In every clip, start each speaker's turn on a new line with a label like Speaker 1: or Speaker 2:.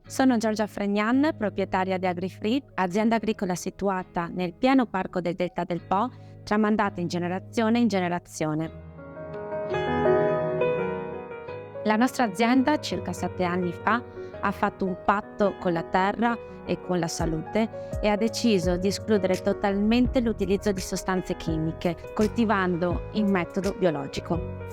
Speaker 1: Sono Giorgia Fregnan, proprietaria di AgriFree, azienda agricola situata nel pieno parco del Delta del Po, tramandata in generazione. La nostra azienda, circa 7 anni fa, ha fatto un patto con la terra e con la salute e ha deciso di escludere totalmente l'utilizzo di sostanze chimiche, coltivando in metodo biologico.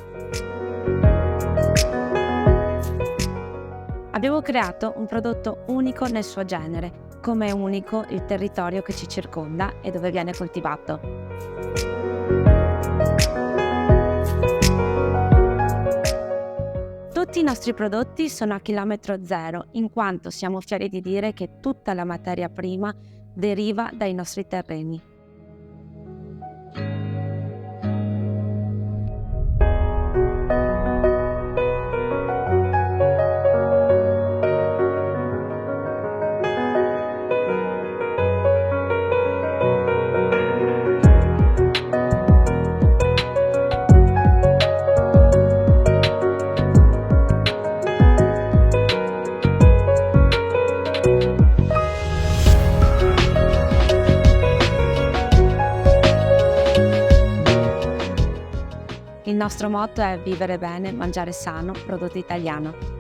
Speaker 1: Abbiamo creato un prodotto unico nel suo genere, come è unico il territorio che ci circonda e dove viene coltivato. Tutti i nostri prodotti sono a chilometro zero, in quanto siamo fieri di dire che tutta la materia prima deriva dai nostri terreni. Il nostro motto è vivere bene, mangiare sano, prodotto italiano.